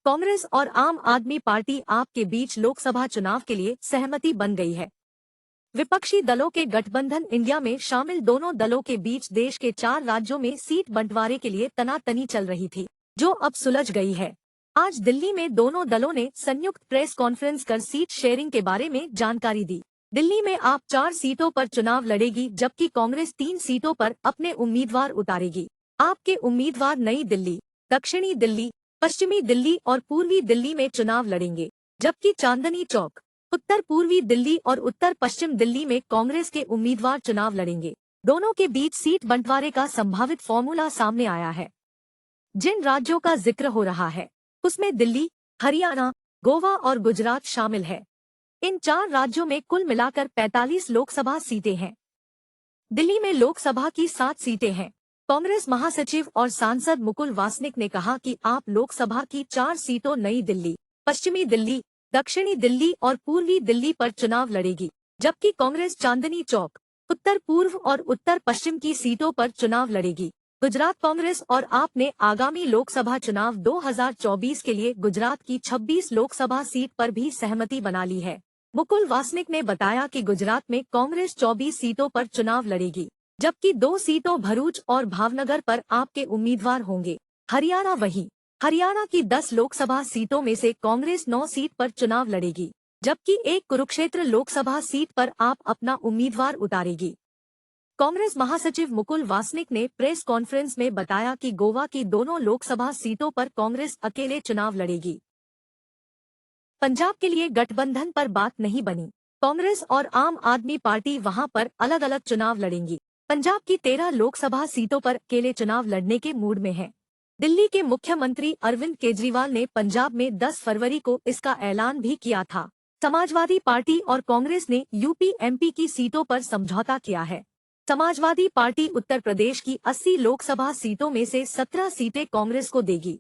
कांग्रेस और आम आदमी पार्टी आप के बीच लोकसभा चुनाव के लिए सहमति बन गई है। विपक्षी दलों के गठबंधन इंडिया में शामिल दोनों दलों के बीच देश के 4 राज्यों में सीट बंटवारे के लिए तनातनी चल रही थी, जो अब सुलझ गई है। आज दिल्ली में दोनों दलों ने संयुक्त प्रेस कॉन्फ्रेंस कर सीट शेयरिंग के बारे में जानकारी दी। दिल्ली में आप 4 सीटों पर चुनाव लड़ेगी, जबकि कांग्रेस 3 सीटों पर अपने उम्मीदवार उतारेगी। आपके उम्मीदवार नई दिल्ली, दक्षिणी दिल्ली, पश्चिमी दिल्ली और पूर्वी दिल्ली में चुनाव लड़ेंगे, जबकि चांदनी चौक, उत्तर पूर्वी दिल्ली और उत्तर पश्चिम दिल्ली में कांग्रेस के उम्मीदवार चुनाव लड़ेंगे। दोनों के बीच सीट बंटवारे का संभावित फॉर्मूला सामने आया है। जिन राज्यों का जिक्र हो रहा है उसमें दिल्ली, हरियाणा, गोवा और गुजरात शामिल है। इन 4 राज्यों में कुल मिलाकर 45 लोकसभा सीटें हैं। दिल्ली में लोकसभा की 7 सीटें हैं। कांग्रेस महासचिव और सांसद मुकुल वासनिक ने कहा कि आप लोकसभा की 4 सीटों नई दिल्ली, पश्चिमी दिल्ली, दक्षिणी दिल्ली और पूर्वी दिल्ली पर चुनाव लड़ेगी, जबकि कांग्रेस चांदनी चौक, उत्तर पूर्व और उत्तर पश्चिम की सीटों पर चुनाव लड़ेगी। गुजरात कांग्रेस और आप ने आगामी लोकसभा चुनाव 2024 के लिए गुजरात की 26 लोकसभा सीट पर भी सहमति बना ली है। मुकुल वासनिक ने बताया कि गुजरात में कांग्रेस 24 सीटों पर चुनाव लड़ेगी, जबकि 2 सीटों भरूच और भावनगर पर आपके उम्मीदवार होंगे। हरियाणा की 10 लोकसभा सीटों में से कांग्रेस 9 सीट पर चुनाव लड़ेगी, जबकि एक कुरुक्षेत्र लोकसभा सीट पर आप अपना उम्मीदवार उतारेगी। कांग्रेस महासचिव मुकुल वासनिक ने प्रेस कॉन्फ्रेंस में बताया कि गोवा की दोनों लोकसभा सीटों पर कांग्रेस अकेले चुनाव लड़ेगी। पंजाब के लिए गठबंधन पर बात नहीं बनी। कांग्रेस और आम आदमी पार्टी वहां पर अलग अलग चुनाव लड़ेंगी। पंजाब की 13 लोकसभा सीटों पर अकेले चुनाव लड़ने के मूड में है। दिल्ली के मुख्यमंत्री अरविंद केजरीवाल ने पंजाब में 10 फरवरी को इसका ऐलान भी किया था। समाजवादी पार्टी और कांग्रेस ने यूपी एमपी की सीटों पर समझौता किया है। समाजवादी पार्टी उत्तर प्रदेश की 80 लोकसभा सीटों में से 17 सीटें कांग्रेस को देगी।